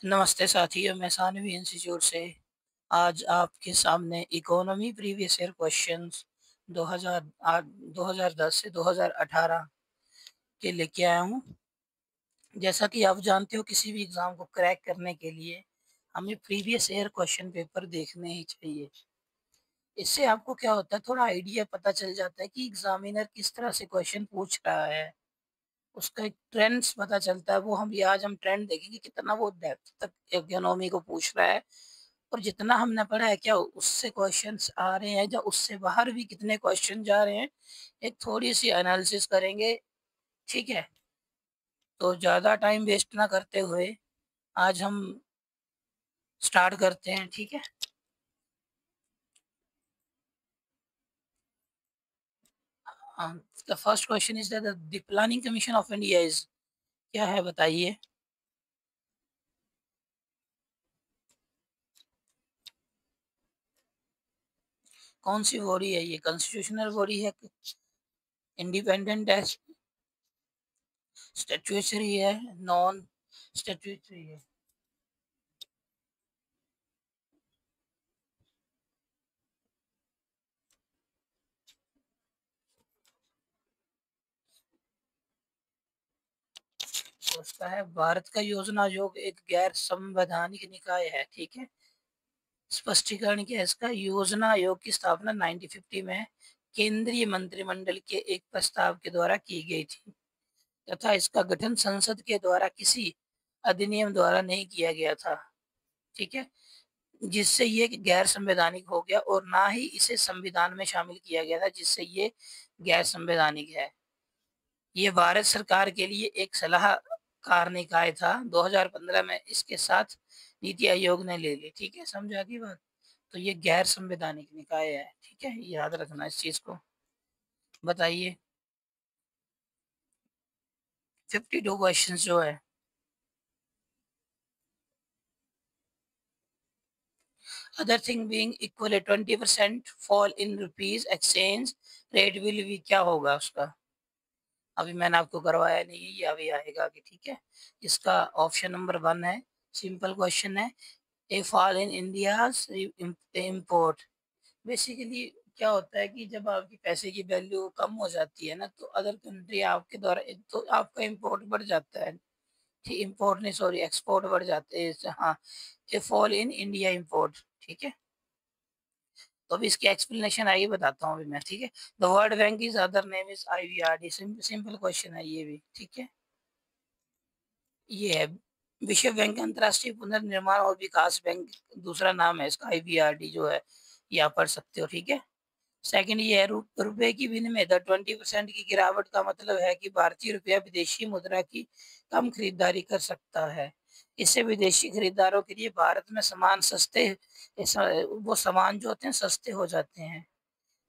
नमस्ते साथियों, मैं सानवी इंस्टीट्यूट से आज आपके सामने इकोनॉमी प्रीवियस ईयर क्वेश्चंस 2010 से 2018 के लेके आया हूँ। जैसा कि आप जानते हो, किसी भी एग्ज़ाम को क्रैक करने के लिए हमें प्रीवियस ईयर क्वेश्चन पेपर देखने ही चाहिए। इससे आपको क्या होता है, थोड़ा आइडिया पता चल जाता है कि एग्ज़ामिनर किस तरह से क्वेश्चन पूछ रहा है। उसका एक ट्रेंड्स पता चलता है। वो हम ट्रेंड देखेंगे कितना वो डेप्थ तक इकोनॉमी को पूछ रहा है, और जितना हमने पढ़ा है क्या उससे क्वेश्चंस आ रहे हैं, या उससे बाहर भी कितने क्वेश्चन जा रहे हैं। एक थोड़ी-सी एनालिसिस करेंगे, ठीक है? तो ज़्यादा टाइम वेस्ट ना करते हुए आज हम स्टार्ट करते हैं, ठीक है? The first question is that the planning commission of India is, क्या है बताइए? कौन-सी बॉडी है ये? कॉन्स्टिट्यूशनल बॉडी है, इंडिपेंडेंट है, स्टैट्यूटरी है, नॉन स्टैट्यूटरी है? तो उसका है भारत का योजना आयोग एक गैर संवैधानिक निकाय है, ठीक है? स्पष्टीकरण क्या है इसका? योजना आयोग की स्थापना 1950 में केंद्रीय मंत्रिमंडल के एक प्रस्ताव के द्वारा की गई थी, तथा इसका गठन संसद के द्वारा किसी अधिनियम द्वारा नहीं किया गया था, ठीक है? जिससे ये गैर संवैधानिक हो गया, और ना ही इसे संविधान में शामिल किया गया था, जिससे ये गैर संवैधानिक है। ये भारत सरकार के लिए एक सलाहकार निकाय था। 2015 में इसके साथ नीति आयोग ने ले ली, ठीक है? समझा की बात? तो ये गैर संवैधानिक निकाय है, ठीक है? याद रखना इस चीज को। बताइए, 52 क्वेश्चन जो है। Other thing being equal 20% fall in rupees exchange rate will भी क्या होगा उसका? अभी मैंने आपको करवाया नहीं है, ये अभी आएगा आगे, ठीक है? इसका ऑप्शन नंबर 1 है, सिंपल क्वेश्चन है, a fall in India's import. Basically क्या होता है कि जब आपकी पैसे की वैल्यू कम हो जाती है ना, तो अदर कंट्री आपके द्वारा तो आपका इम्पोर्ट बढ़ जाता है। ठीक, इम्पोर्ट नहीं, सॉरी, एक्सपोर्ट बढ़ जाते हैं, हाँ। ए फॉल इन इंडिया इम्पोर्ट, ठीक है? तो अभी इसकी एक्सप्लेनेशन आइए बताता हूँ अभी मैं, ठीक है? The world bank is other name is IBRD। Simple question है ये भी, ठीक है? ये है विश्व बैंक, अंतर्राष्ट्रीय पुनर्निर्माण और विकास बैंक, दूसरा नाम है इसका IBRD जो है, ये आप पढ़ सकते हो, ठीक है? सेकंड ये है रुपए की विनिमय दर 20% की गिरावट का मतलब है कि भारतीय रुपया विदेशी मुद्रा की कम खरीदारी कर सकता है। इससे विदेशी खरीदारों के लिए भारत में सामान सस्ते, वो सामान जो होते हैं सस्ते हो जाते हैं,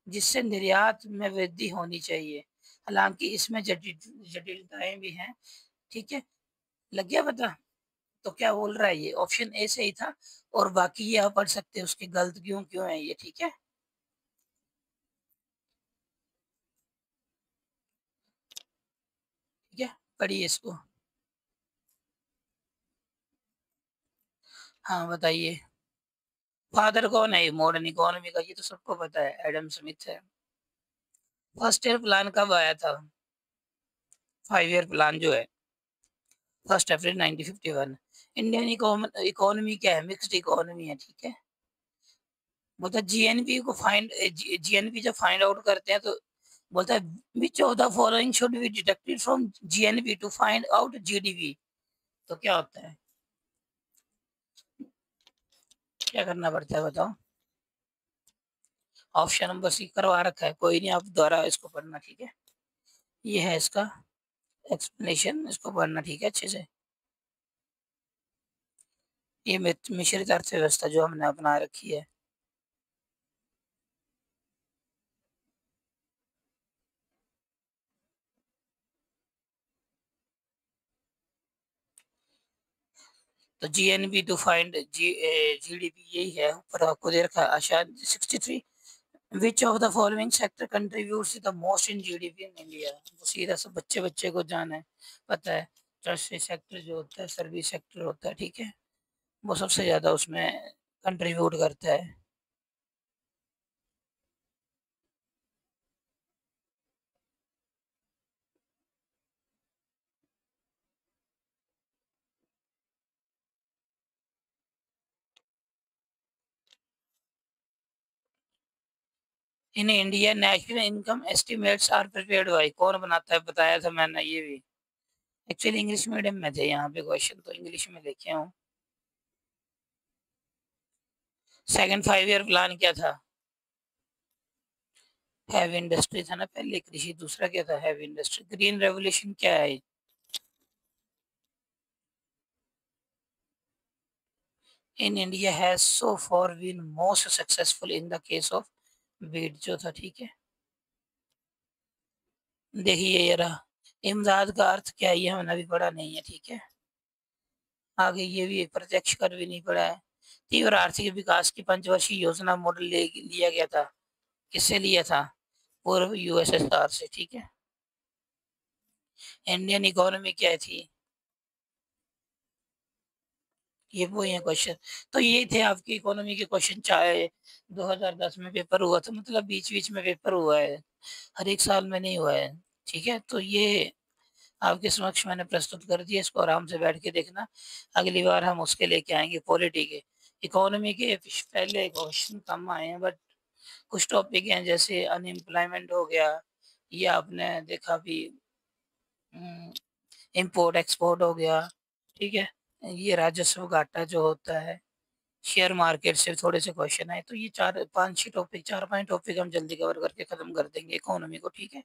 जिससे निर्यात में वृद्धि होनी चाहिए। हालांकि इसमें जटिलताएं भी हैं, ठीक है? लग गया पता? तो क्या बोल रहा है ये? ऑप्शन ए सही था, और बाकी ये आप पढ़ सकते हैं उसके गलत क्यों क्यों है ये, ठीक है? ठीक है, पढ़िए इसको। हाँ बताइए। फादर कौन है मॉडर्न इकोनॉमी का? ये तो सबको पता है, एडम स्मिथ है। फर्स्ट ईयर प्लान कब आया था? 5 ईयर प्लान जो है, 1 अप्रैल 1951। इंडियन इकोनॉमी क्या है? मिक्स्ड इकोनॉमी है, ठीक है? बोलता है जीएनपी को फाइंड, जीएनपी जब फाइंड आउट करते हैं तो बोलता है which of the following should be deducted from GNP to find out GDP. तो क्या होता है? क्या करना पड़ता है बताओ? ऑप्शन नंबर सी करवा रखा है, कोई नहीं, आप दोबारा इसको पढ़ना, ठीक है? ये है इसका एक्सप्लेनेशन, इसको पढ़ना, ठीक है, अच्छे से। ये मिश्रित अर्थव्यवस्था जो हमने अपना रखी है। तो जीएनबी टू फाइंड जीडीपी, यही है, ऊपर आपको दे रखा है आशा 63। विच of the following sector contributes the most in GDP in India? वो सीधा सब बच्चे बच्चे को जाना है, पता है। ट्रस्ट सेक्टर जो होता है, सर्विस सेक्टर होता है, ठीक है? वो सबसे ज़्यादा उसमें कंट्रीब्यूट करता है। In India national income estimates are prepared by, कौन बनाता है? बताया था मैंने ये भी। एक्चुअली इंग्लिश मीडियम में थे यहाँ पे क्वेश्चन, तो इंग्लिश में लिखे हूँ। सेकंड 5 ईयर प्लान क्या था? हैवी इंडस्ट्री था ना पहले, कृषि दूसरा क्या था? Heavy industry. ग्रीन रेवोल्यूशन क्या है? In India has so far been most successful in the case of wheat, जो था, ठीक है। देखिए ये रहा। इमदाद का अर्थ क्या है, ये हमने अभी पढ़ा नहीं है, ठीक है। आगे ये भी प्रत्यक्ष कर भी नहीं पड़ा है। तीव्र आर्थिक विकास की पंचवर्षीय योजना मॉडल लिया गया था। किससे लिया था? पूर्व यूएसएसआर से, ठीक है। इंडियन इकोनॉमी क्या थी? ये वो है क्वेश्चन। तो ये थे आपकी इकोनॉमी के क्वेश्चन, चाहे 2010 में पेपर हुआ था, मतलब बीच बीच में पेपर हुआ है, हर एक साल में नहीं हुआ है, ठीक है। तो ये आपके समक्ष मैंने प्रस्तुत कर दिया, इसको आराम से बैठ के देखना। अगली बार हम उसके लेके आएंगे पॉलिटी के। इकोनॉमी के पहले क्वेश्चन कम आए हैं, बट कुछ टॉपिक हैं जैसे अनएम्प्लॉयमेंट हो गया, ये आपने देखा भी, इंपोर्ट एक्सपोर्ट हो गया, ठीक है। ये राजस्व घाटा जो होता है, शेयर मार्केट से थोड़े से क्वेश्चन आए, तो ये 4-5 टॉपिक, 4-5 टॉपिक हम जल्दी कवर करके खत्म कर देंगे इकोनॉमी को, ठीक है।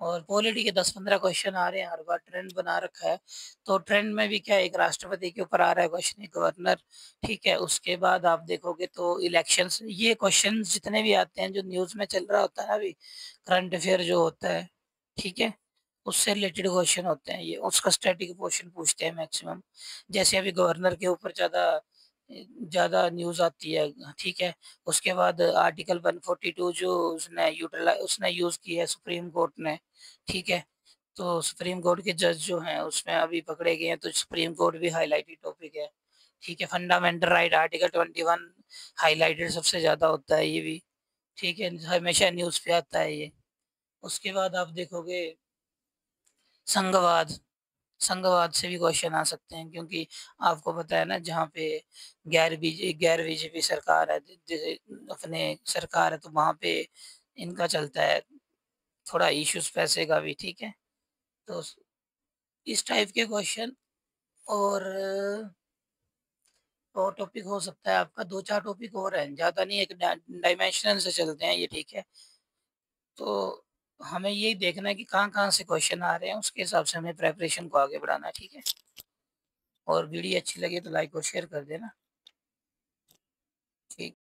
और पॉलिटी के 10-15 क्वेश्चन आ रहे हैं, हर बार ट्रेंड बना रखा है। तो ट्रेंड में भी क्या है, एक राष्ट्रपति के ऊपर आ रहा है क्वेश्चन, एक गवर्नर, ठीक है। उसके बाद आप देखोगे तो इलेक्शंस, ये क्वेश्चन जितने भी आते हैं जो न्यूज़ में चल रहा होता है ना अभी, करंट अफेयर जो होता है, ठीक है, उससे रिलेटेड क्वेश्चन होते हैं ये, उसका स्टैटिक क्वेश्चन पूछते हैं मैक्सिमम। जैसे अभी गवर्नर के ऊपर ज़्यादा ज़्यादा न्यूज़ आती है, ठीक है। उसके बाद आर्टिकल 142 जो उसने यूज़ किया है सुप्रीम कोर्ट ने, ठीक है। तो सुप्रीम कोर्ट के जज जो हैं उसमें अभी पकड़े गए हैं, तो सुप्रीम कोर्ट भी हाइलाइटेड टॉपिक है, ठीक है। फंडामेंटल राइट आर्टिकल 21 हाइलाइटेड सबसे ज़्यादा होता है ये भी, ठीक है, हमेशा न्यूज़ पे आता है ये। उसके बाद आप देखोगे संघवाद, संघवाद से भी क्वेश्चन आ सकते हैं, क्योंकि आपको पता है ना, जहाँ पे गैर बीजेपी सरकार है, जैसे अपने सरकार है, तो वहाँ पे इनका चलता है थोड़ा इश्यूज पैसे का भी, ठीक है। तो इस टाइप के क्वेश्चन, और और टॉपिक हो सकता है आपका 2-4 टॉपिक और हैं, ज़्यादा नहीं, एक डायमेंशनल से चलते हैं ये, ठीक है। तो हमें यही देखना है कि कहाँ-कहाँ से क्वेश्चन आ रहे हैं, उसके हिसाब से हमें प्रिपरेशन को आगे बढ़ाना है, ठीक है। और वीडियो अच्छी लगी तो लाइक और शेयर कर देना। ठीक।